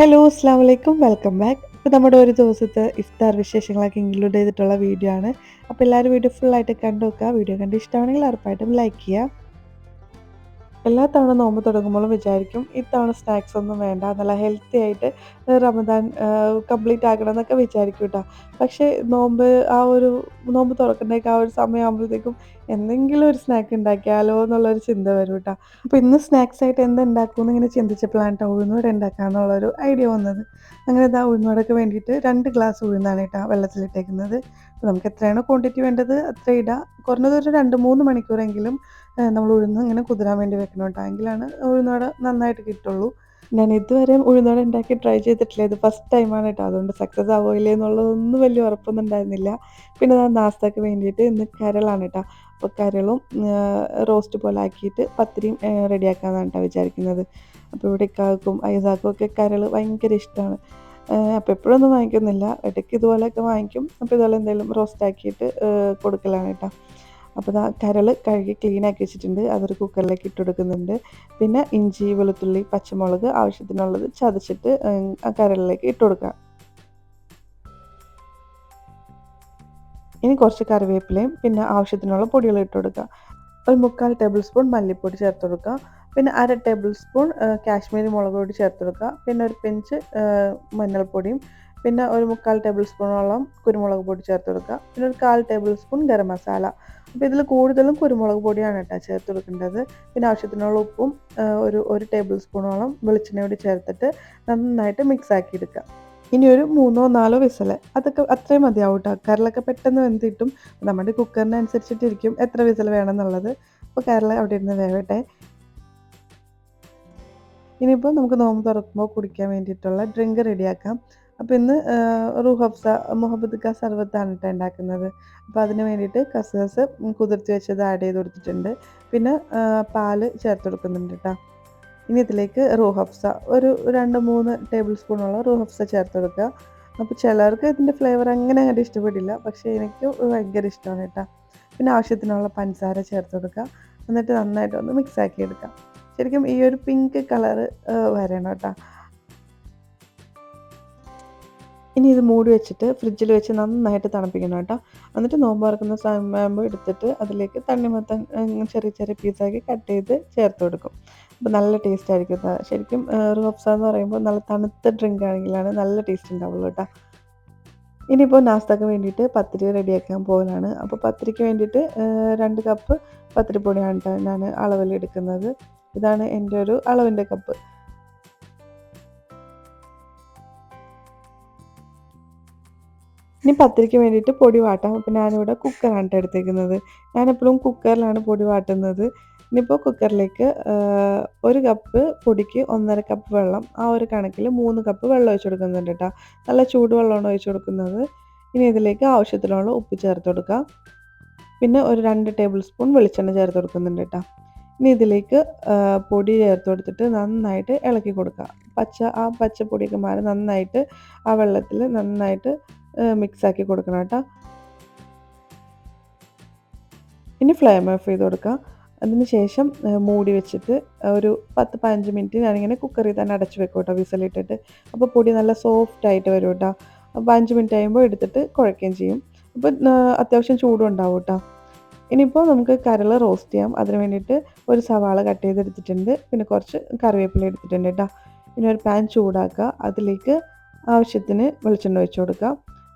Hello, അസ്സാം വലൈക്കും. Welcome back. അപ്പോൾ നമ്മുടെ ഒരു ദിവസത്തെ ഇഫ്താർ വിശേഷങ്ങളൊക്കെ ഇൻക്ലൂഡ് ചെയ്തിട്ടുള്ള വീഡിയോ ആണ്. അപ്പോൾ എല്ലാവരും വീഡിയോ ഫുള്ളായിട്ട് കണ്ടു നോക്കുക. വീഡിയോ കണ്ട് ഇഷ്ടമാണെങ്കിൽ ഉറപ്പായിട്ടും ലൈക്ക് ചെയ്യുക. എല്ലാ തവണ നോമ്പ് തുടങ്ങുമ്പോഴും വിചാരിക്കും ഇത്തവണ സ്നാക്സ് ഒന്നും വേണ്ട, നല്ല ഹെൽത്തി ആയിട്ട് റമദാൻ കംപ്ലീറ്റ് ആക്കണം എന്നൊക്കെ വിചാരിക്കും കേട്ടോ. പക്ഷേ നോമ്പ് തുറക്കുന്നതൊക്കെ ആ ഒരു സമയമാകുമ്പോഴത്തേക്കും എന്തെങ്കിലും ഒരു സ്നാക്ക് ഉണ്ടാക്കിയാലോ എന്നുള്ളൊരു ചിന്ത വരും കേട്ടോ. അപ്പോൾ ഇന്ന് സ്നാക്സ് ആയിട്ട് എന്തുണ്ടാക്കുമെന്ന് ഇങ്ങനെ ചിന്തിച്ചപ്പോഴാണ് കേട്ടോ ഉഴുന്നുവട ഉണ്ടാക്കാമെന്നുള്ളൊരു ഐഡിയ വന്നത്. അങ്ങനെ ഇതാ ഉഴുന്നുവടക്ക് വേണ്ടിയിട്ട് 2 ഗ്ലാസ് ഉഴുന്നാണ് കേട്ടോ വെള്ളത്തിലിട്ടേക്കുന്നത്. അപ്പോൾ നമുക്ക് എത്രയാണോ ക്വാണ്ടിറ്റി വേണ്ടത് അത്ര ഇടാം. കുറഞ്ഞതൊരു 2-3 മണിക്കൂറെങ്കിലും നമ്മൾ ഉഴുന്ന് ഇങ്ങനെ കുതിരാൻ വേണ്ടി വെക്കണം കേട്ടോ. എങ്കിലാണ് ഉഴുന്നുവട നന്നായിട്ട് കിട്ടുള്ളൂ. ഞാൻ ഇതുവരെ ഉഴുന്നുവട ഉണ്ടാക്കി ട്രൈ ചെയ്തിട്ടില്ല. ഇത് ഫസ്റ്റ് ടൈമാണ് കേട്ടോ. അതുകൊണ്ട് സക്സസ് ആവോ ഇല്ലേ എന്നുള്ളതൊന്നും വലിയ ഉറപ്പൊന്നും ഉണ്ടായിരുന്നില്ല. പിന്നെ നാസ്തയ്ക്ക് വേണ്ടിയിട്ട് ഇന്ന് കരളാണ് കേട്ടോ. അപ്പോൾ കരളും റോസ്റ്റ് പോലെ ആക്കിയിട്ട് പത്തിരിയും റെഡിയാക്കാമെന്നാണ് കേട്ടോ വിചാരിക്കുന്നത്. അപ്പോൾ ഇവിടെ ഇക്കാക്കും ഐസാക്കും ഒക്കെ കരൾ ഭയങ്കര ഇഷ്ടമാണ്. അപ്പോൾ എപ്പോഴൊന്നും വാങ്ങിക്കുന്നില്ല, ഇടയ്ക്ക് ഇതുപോലെയൊക്കെ വാങ്ങിക്കും. അപ്പോൾ ഇതുപോലെ എന്തെങ്കിലും റോസ്റ്റ് ആക്കിയിട്ട് കൊടുക്കലാണ് കേട്ടോ. അപ്പോൾ കരൾ കഴുകി ക്ലീനാക്കി വെച്ചിട്ടുണ്ട്. അതൊരു കുക്കറിലേക്ക് ഇട്ട് കൊടുക്കുന്നുണ്ട്. പിന്നെ ഇഞ്ചി, വെളുത്തുള്ളി, പച്ചമുളക് ആവശ്യത്തിനുള്ളത് ചതച്ചിട്ട് ആ കരളിലേക്ക് ഇട്ട് കൊടുക്കുക. ഇനി കുറച്ച് കറിവേപ്പിലയും പിന്നെ ആവശ്യത്തിനുള്ള പൊടികൾ ഇട്ട് കൊടുക്കുക. ഒരു 3/4 ടേബിൾ സ്പൂൺ മല്ലിപ്പൊടി ചേർത്ത് കൊടുക്കുക. പിന്നെ 1/2 ടേബിൾ സ്പൂൺ കാശ്മീരി മുളക് പൊടി ചേർത്ത് കൊടുക്കുക. പിന്നെ ഒരു പിഞ്ച് മഞ്ഞൾപ്പൊടിയും പിന്നെ ഒരു 3/4 ടേബിൾ സ്പൂണോളം കുരുമുളക് പൊടി ചേർത്ത് കൊടുക്കുക. പിന്നെ ഒരു 1/4 ടേബിൾ സ്പൂൺ ഗരം മസാല. അപ്പോൾ ഇതിൽ കൂടുതലും കുരുമുളക് പൊടിയാണ് കേട്ടോ ചേർത്ത് കൊടുക്കേണ്ടത്. പിന്നെ ആവശ്യത്തിനുള്ള ഉപ്പും ഒരു ടേബിൾ സ്പൂണോളം വെളിച്ചെണ്ണ കൂടി ചേർത്തിട്ട് നന്നായിട്ട് മിക്സ് ആക്കി എടുക്കുക. ഇനി ഒരു 3-4 വിസിൽ, അതൊക്കെ അത്രയും മതിയാവും കേട്ടോ. കരളൊക്കെ പെട്ടെന്ന് വെന്ത് കിട്ടും. നമ്മുടെ കുക്കറിനനുസരിച്ചിട്ടിരിക്കും എത്ര വിസിൽ വേണമെന്നുള്ളത്. അപ്പോൾ കരൾ അവിടെ ഇരുന്ന് വേവട്ടെ. ഇനിയിപ്പോൾ നമുക്ക് നോമ്പ് തുറക്കുമ്പോൾ കുടിക്കാൻ വേണ്ടിയിട്ടുള്ള ഡ്രിങ്ക് റെഡിയാക്കാം. അപ്പോൾ ഇന്ന് റൂഹ് അഫ്സ മുഹബത്ത് കാ സർബത്താണ് കേട്ടോ ഉണ്ടാക്കുന്നത്. അപ്പോൾ അതിന് വേണ്ടിയിട്ട് കസ്കസ് കുതിർത്തി വെച്ചത് ആഡ് ചെയ്ത് കൊടുത്തിട്ടുണ്ട്. പിന്നെ പാല് ചേർത്ത് കൊടുക്കുന്നുണ്ട് കേട്ടോ. ഇനി ഇതിലേക്ക് റൂഹ് അഫ്സ ഒരു 2-3 ടേബിൾ സ്പൂണോളം റൂഹ് അഫ്സ ചേർത്ത് കൊടുക്കുക. അപ്പോൾ ചിലർക്ക് ഇതിൻ്റെ ഫ്ലേവർ അങ്ങനെ അങ്ങോട്ട് ഇഷ്ടപ്പെടില്ല, പക്ഷേ എനിക്ക് ഭയങ്കര ഇഷ്ടമാണ് കേട്ടോ. പിന്നെ ആവശ്യത്തിനുള്ള പഞ്ചസാര ചേർത്ത് കൊടുക്കുക. എന്നിട്ട് നന്നായിട്ടൊന്ന് മിക്സ് ആക്കി എടുക്കാം. ശരിക്കും ഈ ഒരു പിങ്ക് കളറ് വരണം കേട്ടോ. ഇനി ഇത് മൂടി വെച്ചിട്ട് ഫ്രിഡ്ജിൽ വെച്ച് നന്നായിട്ട് തണുപ്പിക്കണം കേട്ടോ. എന്നിട്ട് നോമ്പ് തുറക്കുന്ന സമയമാകുമ്പോൾ എടുത്തിട്ട് അതിലേക്ക് തണ്ണിമത്തൻ ചെറിയ ചെറിയ പീസാക്കി കട്ട് ചെയ്ത് ചേർത്ത് കൊടുക്കും. അപ്പോൾ നല്ല ടേസ്റ്റ് ആയിരിക്കും. ശരിക്കും റൂഹ് അഫ്സ എന്ന് പറയുമ്പോൾ നല്ല തണുത്ത ഡ്രിങ്ക് ആണെങ്കിലാണ് നല്ല ടേസ്റ്റ് ഉണ്ടാവുള്ളൂ കേട്ടോ. ഇനിയിപ്പോൾ നാസ്തയ്ക്ക് വേണ്ടിയിട്ട് പത്തിരി റെഡിയാക്കാൻ പോകലാണ്. അപ്പോൾ പത്തിരിക്ക് വേണ്ടിയിട്ട് 2 കപ്പ് പത്തിരിപ്പൊടിയാണ് കേട്ടോ ഞാൻ അളവിലെടുക്കുന്നത്. ഇതാണ് എൻ്റെ ഒരു അളവിൻ്റെ കപ്പ്. ഇനി പത്തിരിക്ക് വേണ്ടിയിട്ട് പൊടി വാട്ടാം. അപ്പോൾ ഞാനിവിടെ കുക്കറാണ് കേട്ടോ എടുത്തേക്കുന്നത്. ഞാനെപ്പോഴും കുക്കറിലാണ് പൊടി വാട്ടുന്നത്. ഇനിയിപ്പോൾ കുക്കറിലേക്ക് 1 കപ്പ് പൊടിക്ക് 1.5 കപ്പ് വെള്ളം, ആ ഒരു കണക്കിൽ 3 കപ്പ് വെള്ളം ഒഴിച്ച് കൊടുക്കുന്നുണ്ട് കേട്ടോ. നല്ല ചൂടുവെള്ളമാണ് ഒഴിച്ച് കൊടുക്കുന്നത്. ഇനി ഇതിലേക്ക് ആവശ്യത്തിനുള്ള ഉപ്പ് ചേർത്ത് കൊടുക്കുക. പിന്നെ ഒരു 2 ടേബിൾ സ്പൂൺ വെളിച്ചെണ്ണ ചേർത്ത് കൊടുക്കുന്നുണ്ട് കേട്ടോ. ഇനി ഇതിലേക്ക് പൊടി ചേർത്ത് കൊടുത്തിട്ട് നന്നായിട്ട് ഇളക്കി കൊടുക്കുക. പച്ചപ്പൊടിയൊക്കെ മാറി നന്നായിട്ട് ആ വെള്ളത്തിൽ നന്നായിട്ട് മിക്സാക്കി കൊടുക്കണം കേട്ടോ. ഇനി ഫ്ലെയിം ഓഫ് ചെയ്ത് കൊടുക്കുക. അതിന് ശേഷം മൂടി വെച്ചിട്ട് ഒരു 10-15 മിനിറ്റ് ഞാനിങ്ങനെ കുക്കറിൽ തന്നെ അടച്ച് വെക്കും കേട്ടോ വിസിലിട്ടിട്ട്. അപ്പോൾ പൊടി നല്ല സോഫ്റ്റ് ആയിട്ട് വരും കേട്ടോ. അപ്പോൾ 5 മിനിറ്റ് കഴിയുമ്പോൾ എടുത്തിട്ട് കുഴയ്ക്കുകയും ചെയ്യും. അപ്പോൾ അത്യാവശ്യം ചൂടും ഉണ്ടാവും കേട്ടോ. ഇനിയിപ്പോൾ നമുക്ക് കരൾ റോസ്റ്റ് ചെയ്യാം. അതിന് വേണ്ടിയിട്ട് ഒരു സവാള കട്ട് ചെയ്തെടുത്തിട്ടുണ്ട്. പിന്നെ കുറച്ച് കറിവേപ്പില എടുത്തിട്ടുണ്ട് കേട്ടോ. പിന്നെ ഒരു പാൻ ചൂടാക്കുക. അതിലേക്ക് ആവശ്യത്തിന് വെളിച്ചെണ്ണ ഒഴിച്ച് കൊടുക്കുക.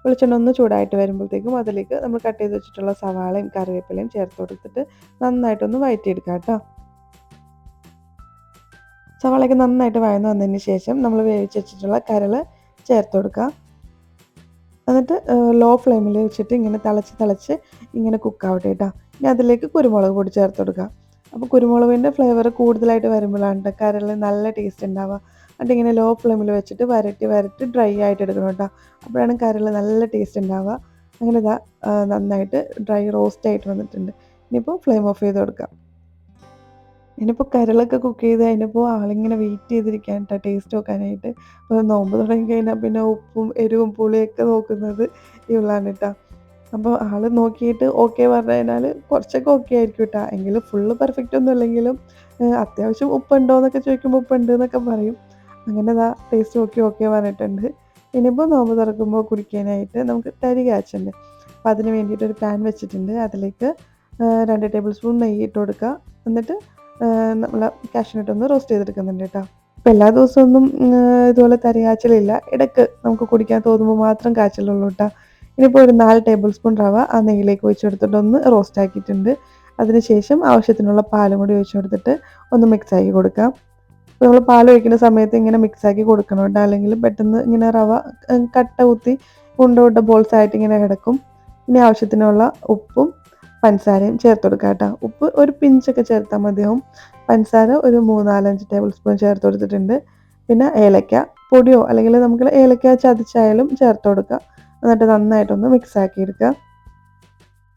വെളിച്ചെണ്ണ ഒന്ന് ചൂടായിട്ട് വരുമ്പോഴത്തേക്കും അതിലേക്ക് നമ്മൾ കട്ട് ചെയ്ത് വെച്ചിട്ടുള്ള സവാളയും കറിവേപ്പിലയും ചേർത്ത് കൊടുത്തിട്ട് നന്നായിട്ടൊന്ന് വഴറ്റിയെടുക്കുക കേട്ടോ. സവാളയൊക്കെ നന്നായിട്ട് വഴന്ന് വന്നതിന് ശേഷം നമ്മൾ വേവിച്ച് വെച്ചിട്ടുള്ള കരൾ ചേർത്ത് കൊടുക്കുക. എന്നിട്ട് ലോ ഫ്ലെയിമിൽ വെച്ചിട്ട് ഇങ്ങനെ തിളച്ച് ഇങ്ങനെ കുക്കാവട്ടെ കേട്ടോ. ഇനി അതിലേക്ക് കുരുമുളക് പൊടി ചേർത്ത് കൊടുക്കുക. അപ്പോൾ കുരുമുളകിൻ്റെ ഫ്ലേവർ കൂടുതലായിട്ട് വരുമ്പോഴാണ് കേട്ടോ കരളിൽ നല്ല ടേസ്റ്റ് ഉണ്ടാവുക. എന്നിട്ട് ഇങ്ങനെ ലോ ഫ്ലെയിമിൽ വെച്ചിട്ട് വരട്ടി ഡ്രൈ ആയിട്ട് എടുക്കണം കേട്ടോ. അപ്പോഴാണ് കരളിൽ നല്ല ടേസ്റ്റ് ഉണ്ടാവുക. അങ്ങനെ ഇതാ നന്നായിട്ട് ഡ്രൈ റോസ്റ്റ് ആയിട്ട് വന്നിട്ടുണ്ട്. ഇനിയിപ്പോൾ ഫ്ലെയിം ഓഫ് ചെയ്ത് കൊടുക്കാം. ഇനിയിപ്പോൾ കരളൊക്കെ കുക്ക് ചെയ്ത് കഴിഞ്ഞപ്പോൾ ആളിങ്ങനെ വെയിറ്റ് ചെയ്തിരിക്കാൻ കേട്ടോ ടേസ്റ്റ് നോക്കാനായിട്ട്. അപ്പോൾ നോമ്പ് തുടങ്ങി കഴിഞ്ഞാൽ പിന്നെ ഉപ്പും എരിവും പുളിയൊക്കെ നോക്കുന്നത് ഇവളാണ് കേട്ടോ. അപ്പോൾ ആൾ നോക്കിയിട്ട് ഓക്കെ പറഞ്ഞു കഴിഞ്ഞാൽ കുറച്ചൊക്കെ ഓക്കെ ആയിരിക്കും കേട്ടോ. എങ്കിലും ഫുള്ള് പെർഫെക്റ്റ് ഒന്നും അല്ലെങ്കിലും അത്യാവശ്യം ഉപ്പുണ്ടോ എന്നൊക്കെ ചോദിക്കുമ്പോൾ ഉപ്പുണ്ട് എന്നൊക്കെ പറയും. അങ്ങനെ ദാ ടേസ്റ്റ് നോക്കി ഓക്കെ പറഞ്ഞിട്ടുണ്ട്. ഇനിയിപ്പോൾ നോമ്പ് തുറക്കുമ്പോൾ കുടിക്കാനായിട്ട് നമുക്ക് തരി കാച്ചുണ്ട്. അപ്പോൾ അതിന് വേണ്ടിയിട്ട് ഒരു പാൻ വെച്ചിട്ടുണ്ട്. അതിലേക്ക് 2 ടേബിൾ സ്പൂൺ നെയ്യ് ഇട്ട് കൊടുക്കുക. എന്നിട്ട് നമ്മൾ കാഷ്യൂനട്ട് ഒന്ന് റോസ്റ്റ് ചെയ്തെടുക്കുന്നുണ്ട് കേട്ടോ. ഇപ്പം എല്ലാ ദിവസമൊന്നും ഇതുപോലെ തരി കാച്ചലില്ല. ഇടയ്ക്ക് നമുക്ക് കുടിക്കാൻ തോന്നുമ്പോൾ മാത്രം കാച്ചലുള്ളൂ കേട്ടോ. ഇനിയിപ്പോൾ ഒരു 4 ടേബിൾ സ്പൂൺ റവ ആ നെയ്യിലേക്ക് ഒഴിച്ച് കൊടുത്തിട്ട് ഒന്ന് റോസ്റ്റ് ആക്കിയിട്ടുണ്ട്. അതിനുശേഷം ആവശ്യത്തിനുള്ള പാലും കൂടി ഒഴിച്ച് കൊടുത്തിട്ട് ഒന്ന് മിക്സ് ആക്കി കൊടുക്കാം. അപ്പോൾ നമ്മൾ പാൽ ഒഴിക്കുന്ന സമയത്ത് ഇങ്ങനെ മിക്സ് ആക്കി കൊടുക്കണം കേട്ടോ. അല്ലെങ്കിൽ പെട്ടെന്ന് ഇങ്ങനെ റവ കട്ട കുത്തി ഉണ്ട ഉണ്ട ബോൾസ് ആയിട്ട് ഇങ്ങനെ കിടക്കും. ഇനി ആവശ്യത്തിനുള്ള ഉപ്പും പഞ്ചസാരയും ചേർത്ത് കൊടുക്കുക കേട്ടോ. ഉപ്പ് ഒരു പിഞ്ചൊക്കെ ചേർത്താൽ മതിയാവും. പഞ്ചസാര ഒരു 3-4-5 ടേബിൾ സ്പൂൺ ചേർത്ത് കൊടുത്തിട്ടുണ്ട്. പിന്നെ ഏലക്ക പൊടിയോ അല്ലെങ്കിൽ നമുക്ക് ഏലക്ക ചതച്ചായാലും ചേർത്ത് കൊടുക്കുക. എന്നിട്ട് നന്നായിട്ടൊന്ന് മിക്സ് ആക്കി എടുക്കുക.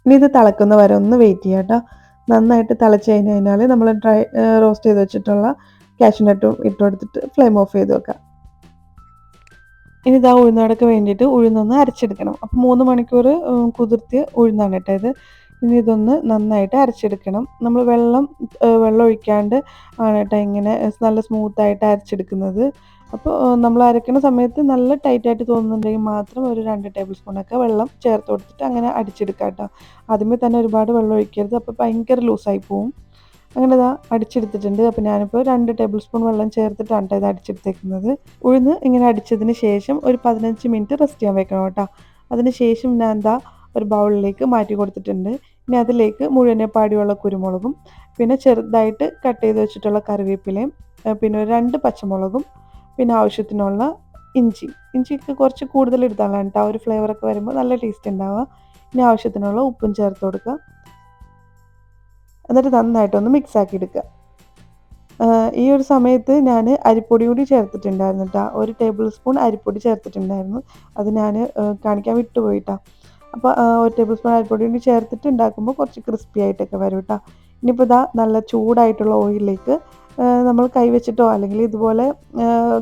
ഇനി ഇത് തിളക്കുന്ന വരെ ഒന്ന് വെയിറ്റ് ചെയ്യാം കേട്ടോ. നന്നായിട്ട് തിളച്ച് കഴിഞ്ഞാൽ നമ്മൾ റോസ്റ്റ് ചെയ്ത് വെച്ചിട്ടുള്ള കാഷ്യൂനട്ടും ഇട്ട് കൊടുത്തിട്ട് ഫ്ലെയിം ഓഫ് ചെയ്ത് വെക്കാം. ഇനി ഇതാ ഉഴുന്നോടൊക്കെ വേണ്ടിയിട്ട് ഉഴുന്നൊന്ന് അരച്ചെടുക്കണം. അപ്പോൾ 3 മണിക്കൂർ കുതിർത്തിയ ഉഴുന്നാണ് കേട്ടോ ഇത്. ഇനി ഇതൊന്ന് നന്നായിട്ട് അരച്ചെടുക്കണം. നമ്മൾ വെള്ളം ഒഴിക്കാണ്ട് ആണ് കേട്ടോ ഇങ്ങനെ നല്ല സ്മൂത്തായിട്ട് അരച്ചെടുക്കുന്നത്. അപ്പോൾ നമ്മൾ അരയ്ക്കുന്ന സമയത്ത് നല്ല ടൈറ്റായിട്ട് തോന്നുന്നുണ്ടെങ്കിൽ മാത്രം ഒരു 2 ടേബിൾ സ്പൂണൊക്കെ വെള്ളം ചേർത്ത് കൊടുത്തിട്ട് അങ്ങനെ അടിച്ചെടുക്കാം കേട്ടോ. ആദ്യമേ തന്നെ ഒരുപാട് വെള്ളം ഒഴിക്കരുത്. അപ്പോൾ ഭയങ്കര ലൂസായി പോവും. അങ്ങനെ ഇതാ അടിച്ചെടുത്തിട്ടുണ്ട്. അപ്പോൾ ഞാനിപ്പോൾ 2 ടേബിൾ സ്പൂൺ വെള്ളം ചേർത്തിട്ടാണ് കേട്ടോ ഇത് അടിച്ചെടുത്തേക്കുന്നത്. ഉഴുന്ന് ഇങ്ങനെ അടിച്ചതിന് ശേഷം ഒരു 15 മിനിറ്റ് റെസ്റ്റ് ചെയ്യാൻ വെക്കണം കേട്ടോ. അതിന് ശേഷം ഞാൻ എന്താ ഒരു ബൗളിലേക്ക് മാറ്റി കൊടുത്തിട്ടുണ്ട്. ഇനി അതിലേക്ക് മുഴുവനെപ്പാടിയുള്ള കുരുമുളകും പിന്നെ ചെറുതായിട്ട് കട്ട് ചെയ്ത് വെച്ചിട്ടുള്ള കറിവേപ്പിലയും പിന്നെ ഒരു 2 പച്ചമുളകും പിന്നെ ആവശ്യത്തിനുള്ള ഇഞ്ചിക്ക് കുറച്ച് കൂടുതൽ എടുത്താലാണ് കേട്ടോ. ആ ഒരു ഫ്ലേവറൊക്കെ വരുമ്പോൾ നല്ല ടേസ്റ്റ് ഉണ്ടാവുക. ഇനി ആവശ്യത്തിനുള്ള ഉപ്പും ചേർത്ത് കൊടുക്കുക. എന്നിട്ട് നന്നായിട്ടൊന്ന് മിക്സ് ആക്കി എടുക്കുക. ഈ ഒരു സമയത്ത് ഞാൻ അരിപ്പൊടി കൂടി ചേർത്തിട്ടുണ്ടായിരുന്നു കേട്ടോ. 1 ടേബിൾ സ്പൂൺ അരിപ്പൊടി ചേർത്തിട്ടുണ്ടായിരുന്നു. അത് ഞാൻ കാണിക്കാൻ വിട്ടുപോയിട്ടാ. അപ്പോൾ 1 ടേബിൾ സ്പൂൺ അരിപ്പൊടി കൂടി ചേർത്തിട്ട് ഉണ്ടാക്കുമ്പോൾ കുറച്ച് ക്രിസ്പി ആയിട്ടൊക്കെ വരും കേട്ടോ. ഇനിയിപ്പോൾ ഇതാ നല്ല ചൂടായിട്ടുള്ള ഓയിലിലേക്ക് നമ്മൾ കൈ വെച്ചിട്ടോ അല്ലെങ്കിൽ ഇതുപോലെ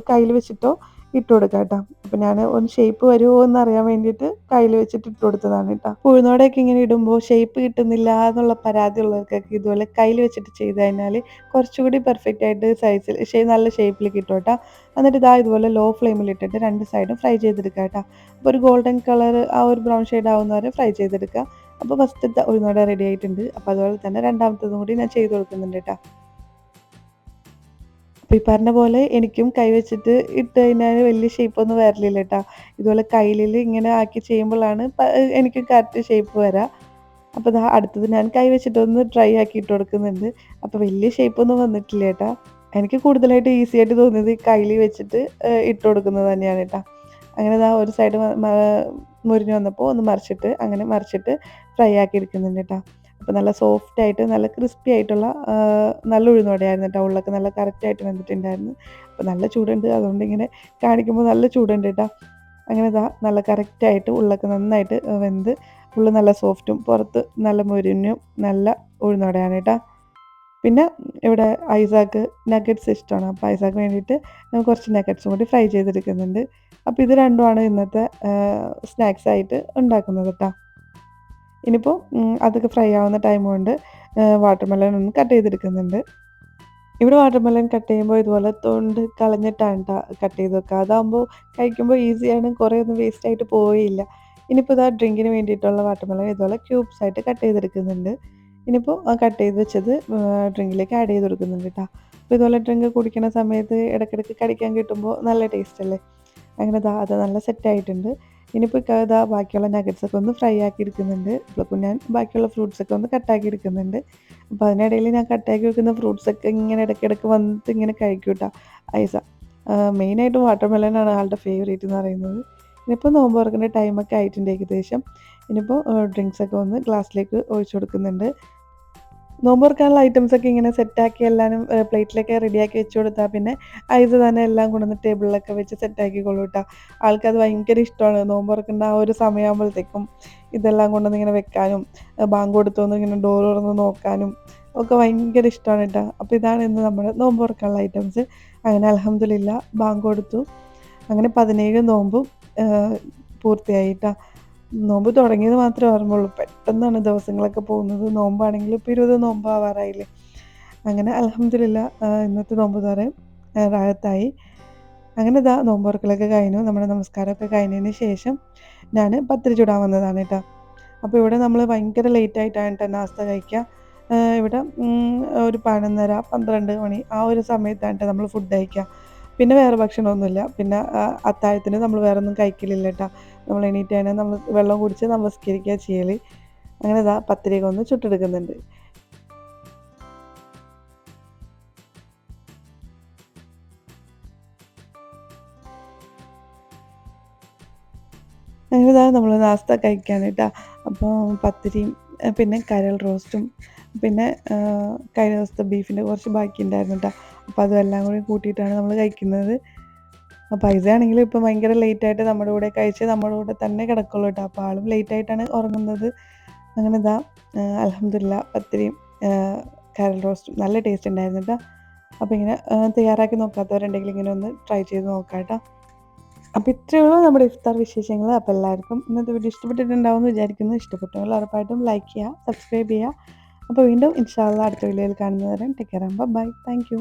കയ്യിൽ വെച്ചിട്ടോ ഇട്ട് കൊടുക്കാം കേട്ടോ. അപ്പോൾ ഞാൻ ഒന്ന് ഷേപ്പ് വരുമോ എന്നറിയാൻ വേണ്ടിയിട്ട് കയ്യിൽ വെച്ചിട്ട് ഇട്ട് കൊടുത്തതാണ് കേട്ടോ. ഉഴുന്നോടെയൊക്കെ ഇങ്ങനെ ഇടുമ്പോൾ ഷേപ്പ് കിട്ടുന്നില്ല എന്നുള്ള പരാതി ഉള്ളവർക്കൊക്കെ ഇതുപോലെ കയ്യിൽ വെച്ചിട്ട് ചെയ്ത് കഴിഞ്ഞാൽ കുറച്ചുകൂടി പെർഫെക്റ്റ് ആയിട്ട് നല്ല ഷേപ്പിൽ കിട്ടും കേട്ടോ. എന്നിട്ട് ഇതാ ഇതുപോലെ ലോ ഫ്ലെയിമിൽ ഇട്ടിട്ട് 2 സൈഡും ഫ്രൈ ചെയ്തെടുക്കുക കേട്ടോ. അപ്പോൾ ഒരു ഗോൾഡൻ കളർ ആ ഒരു ബ്രൗൺ ഷെയ്ഡ് ആവുന്നവരെ ഫ്രൈ ചെയ്തെടുക്കുക. അപ്പോൾ ഫസ്റ്റത്തെ ഉഴുന്നോടെ റെഡി ആയിട്ടുണ്ട്. അപ്പോൾ അതുപോലെ തന്നെ രണ്ടാമത്തതും കൂടി ഞാൻ ചെയ്ത് കൊടുക്കുന്നുണ്ട് കേട്ടോ. അപ്പോൾ ഈ പറഞ്ഞ പോലെ എനിക്കും കൈ വെച്ചിട്ട് ഇട്ട് കഴിഞ്ഞാൽ വലിയ ഷേപ്പൊന്നും വരലില്ല കേട്ടോ. ഇതുപോലെ കയ്യിൽ ഇങ്ങനെ ആക്കി ചെയ്യുമ്പോഴാണ് എനിക്ക് കറക്റ്റ് ഷേപ്പ് വരിക. അപ്പോൾ ദാ അടുത്തത് ഞാൻ കൈ വെച്ചിട്ടൊന്ന് ട്രൈ ആക്കി ഇട്ട് കൊടുക്കുന്നുണ്ട്. അപ്പോൾ വലിയ ഷേപ്പൊന്നും വന്നിട്ടില്ല കേട്ടോ. എനിക്ക് കൂടുതലായിട്ട് ഈസി ആയിട്ട് തോന്നിയത് ഈ കയ്യിൽ വെച്ചിട്ട് ഇട്ട് കൊടുക്കുന്നത് തന്നെയാണ് കേട്ടോ. അങ്ങനെ ദാ ഒരു സൈഡ് മുരിഞ്ഞ് വന്നപ്പോൾ ഒന്ന് മറിച്ചിട്ട് ഫ്രൈ ആക്കി എടുക്കുന്നുണ്ട് കേട്ടോ. അപ്പോൾ നല്ല സോഫ്റ്റ് ആയിട്ട് നല്ല ക്രിസ്പി ആയിട്ടുള്ള നല്ല ഉഴുന്നുവടയായിരുന്നു കേട്ടോ. ഉള്ളൊക്കെ നല്ല കറക്റ്റായിട്ട് വെന്തിട്ടുണ്ടായിരുന്നു. അപ്പോൾ നല്ല ചൂടുണ്ട്, അതുകൊണ്ട് ഇങ്ങനെ കാണിക്കുമ്പോൾ നല്ല ചൂടുണ്ട് കേട്ടോ. അങ്ങനെ ഇതാ നല്ല കറക്റ്റായിട്ട് ഉള്ളൊക്കെ നന്നായിട്ട് വെന്ത് ഉള്ള് നല്ല സോഫ്റ്റും പുറത്ത് നല്ല മുരിഞ്ഞും നല്ല ഉഴുന്നുവടയാണ് കേട്ടോ. പിന്നെ ഇവിടെ ഐസാക്ക് നഗറ്റ്സ് ഇഷ്ടമാണ്. അപ്പോൾ ഐസാക്ക് വേണ്ടിയിട്ട് കുറച്ച് നഗറ്റ്സും കൂടി ഫ്രൈ ചെയ്തെടുക്കുന്നുണ്ട്. അപ്പോൾ ഇത് രണ്ടുമാണ് ഇന്നത്തെ സ്നാക്സ് ആയിട്ട് ഉണ്ടാക്കുന്നത് കേട്ടോ. ഇനിയിപ്പോൾ അതൊക്കെ ഫ്രൈ ആവുന്ന ടൈം കൊണ്ട് വാട്ടർമെലൺ ഒന്ന് കട്ട് ചെയ്തെടുക്കുന്നുണ്ട്. ഇവിടെ വാട്ടർമെലൺ കട്ട് ചെയ്യുമ്പോൾ ഇതുപോലെ തൊണ്ട് കളഞ്ഞിട്ടാണ് ട്ടോ കട്ട് ചെയ്ത് വെക്കുക. അതാകുമ്പോൾ കഴിക്കുമ്പോൾ ഈസിയാണ്, കുറേ ഒന്നും വേസ്റ്റ് ആയിട്ട് പോവുകയില്ല. ഇനിയിപ്പോൾ ഇതാ ഡ്രിങ്കിന് വേണ്ടിയിട്ടുള്ള വാട്ടർമെലൺ ഇതുപോലെ ക്യൂബ്സ് ആയിട്ട് കട്ട് ചെയ്തെടുക്കുന്നുണ്ട്. ഇനിയിപ്പോൾ കട്ട് ചെയ്ത് വെച്ചത് ഡ്രിങ്കിലേക്ക് ആഡ് ചെയ്ത് കൊടുക്കുന്നുണ്ട് കേട്ടോ. അപ്പോൾ ഇതുപോലെ ഡ്രിങ്ക് കുടിക്കുന്ന സമയത്ത് ഇടയ്ക്കിടയ്ക്ക് കടിക്കാൻ കിട്ടുമ്പോൾ നല്ല ടേസ്റ്റ് അല്ലേ. അങ്ങനെ അത് നല്ല സെറ്റായിട്ടുണ്ട്. ഇനിയിപ്പോൾ ബാക്കിയുള്ള നഗറ്റ്സൊക്കെ ഒന്ന് ഫ്രൈ ആക്കി എടുക്കുന്നുണ്ട്. അപ്പോൾ ഞാൻ ബാക്കിയുള്ള ഫ്രൂട്ട്സൊക്കെ ഒന്ന് കട്ടാക്കി എടുക്കുന്നുണ്ട്. അപ്പോൾ അതിനിടയിൽ ഞാൻ കട്ടാക്കി വെക്കുന്ന ഫ്രൂട്ട്സൊക്കെ ഇങ്ങനെ ഇടയ്ക്കിടയ്ക്ക് വന്നിട്ട് ഇങ്ങനെ കഴിക്കും കേട്ടോ ഐസ. മെയിനായിട്ടും വാട്ടർമെലനാണ് ആളുടെ ഫേവറേറ്റ് എന്ന് പറയുന്നത്. ഇനിയിപ്പോൾ നോമ്പ് തുറക്കേണ്ട ടൈമൊക്കെ ആയിട്ടുണ്ട് ഏകദേശം. ഇനിയിപ്പോൾ ഡ്രിങ്ക്സൊക്കെ ഒന്ന് ഗ്ലാസ്സിലേക്ക് ഒഴിച്ചു കൊടുക്കുന്നുണ്ട്. നോമ്പ് തുറക്കാനുള്ള ഐറ്റംസൊക്കെ ഇങ്ങനെ സെറ്റാക്കി എല്ലാവരും പ്ലേറ്റിലൊക്കെ റെഡിയാക്കി വെച്ച് കൊടുത്താൽ പിന്നെ ഐസ് തന്നെ എല്ലാം കൊണ്ടുവന്ന് ടേബിളിലൊക്കെ വെച്ച് സെറ്റാക്കിക്കോളൂ കേട്ടോ. ആൾക്കത് ഭയങ്കര ഇഷ്ടമാണ്. നോമ്പ് തുറക്കേണ്ട ആ ഒരു സമയമാകുമ്പോഴത്തേക്കും ഇതെല്ലാം കൊണ്ടുവന്ന് ഇങ്ങനെ വെക്കാനും ബാങ്ക് കൊടുത്തൊന്ന് ഇങ്ങനെ ഡോർ തുറന്ന് നോക്കാനും ഒക്കെ ഭയങ്കര ഇഷ്ടമാണ് കേട്ടോ. അപ്പോൾ ഇതാണ് ഇന്ന് നമ്മുടെ നോമ്പ് തുറക്കാനുള്ള ഐറ്റംസ്. അങ്ങനെ അൽഹംദുലില്ലാ ബാങ്ക് കൊടുത്തു. അങ്ങനെ 17 നോമ്പും പൂർത്തിയായി ട്ടോ. നോമ്പ് തുടങ്ങിയത് മാത്രമേ ഓർമ്മയുള്ളൂ. പെട്ടെന്നാണ് ദിവസങ്ങളൊക്കെ പോകുന്നത്. നോമ്പാണെങ്കിലും ഇപ്പോൾ 20 നോമ്പാവാറായില്ലേ. അങ്ങനെ അൽഹംദുലില്ലാ ഇന്നത്തെ നോമ്പ് തുറ റാഹത്തായി. അങ്ങനെ ഇതാ നോമ്പ് തുറക്കലൊക്കെ കഴിഞ്ഞു. നമ്മുടെ നമസ്കാരമൊക്കെ കഴിഞ്ഞതിന് ശേഷം ഞാൻ പത്തിരി ചുടാൻ വന്നതാണ് കേട്ടോ. അപ്പോൾ ഇവിടെ നമ്മൾ ഭയങ്കര ലേറ്റ് ആയിട്ടാണ് ട്ടോ നാസ്ത കഴിക്കുക. ഇവിടെ ഒരു 11:30, 12 മണി ആ ഒരു സമയത്താണ് ട്ടോ നമ്മൾ ഫുഡ് കഴിക്കുക. പിന്നെ വേറെ ഭക്ഷണമൊന്നുമില്ല. പിന്നെ അത്താഴത്തിന് നമ്മൾ വേറെ ഒന്നും കഴിക്കലില്ല കേട്ടോ. നമ്മൾ എണീറ്റ് കഴിഞ്ഞാൽ നമ്മൾ വെള്ളം കുടിച്ച് നമസ്കരിക്കുക ചെയ്യൽ. അങ്ങനെ ഇതാ പത്തിരിയൊക്കെ ഒന്ന് ചുട്ടെടുക്കുന്നുണ്ട്. അങ്ങനെ ഇതാ നമ്മൾ നാസ്ത കഴിക്കാണ് കേട്ടോ. അപ്പോൾ പത്തിരിയും പിന്നെ കരൾ റോസ്റ്റും പിന്നെ കഴിഞ്ഞ ദിവസത്തെ ബീഫിൻ്റെ കുറച്ച് ബാക്കി ഉണ്ടായിരുന്നു കേട്ടോ. അപ്പോൾ അതെല്ലാം കൂടി കൂട്ടിയിട്ടാണ് നമ്മൾ കഴിക്കുന്നത്. അപ്പോൾ പൈസയാണെങ്കിൽ ഇപ്പോൾ ഭയങ്കര ലേറ്റായിട്ട് നമ്മുടെ കൂടെ കഴിച്ച് നമ്മുടെ കൂടെ തന്നെ കിടക്കുള്ളൂ കേട്ടോ. അപ്പോൾ ആളും ലേറ്റായിട്ടാണ് ഉറങ്ങുന്നത്. അങ്ങനെ ഇതാ അൽഹംദുലില്ലാ പത്തിരിയും കരൾ റോസ്റ്റും നല്ല ടേസ്റ്റ് ഉണ്ടായിരുന്നു കേട്ടോ. അപ്പോൾ ഇങ്ങനെ തയ്യാറാക്കി നോക്കാത്തവരുണ്ടെങ്കിൽ ഇങ്ങനെ ഒന്ന് ട്രൈ ചെയ്ത് നോക്കാം കേട്ടോ. അപ്പോൾ ഇത്രയേ ഉള്ളൂ നമ്മുടെ ഇഫ്താർ വിശേഷങ്ങൾ. അപ്പോൾ എല്ലാവർക്കും ഇന്നത്തെ വീഡിയോ ഇഷ്ടപ്പെട്ടിട്ടുണ്ടാവുമെന്ന് വിചാരിക്കുന്നു. ഇഷ്ടപ്പെട്ടെങ്കിൽ ഉറപ്പായിട്ടും ലൈക്ക് ചെയ്യുക, സബ്സ്ക്രൈബ് ചെയ്യുക. അപ്പോൾ വീണ്ടും ഇൻഷാ അല്ലാഹ് അടുത്ത വീഡിയോയിൽ കാണുന്നവരെ take care. Bye. Thank U.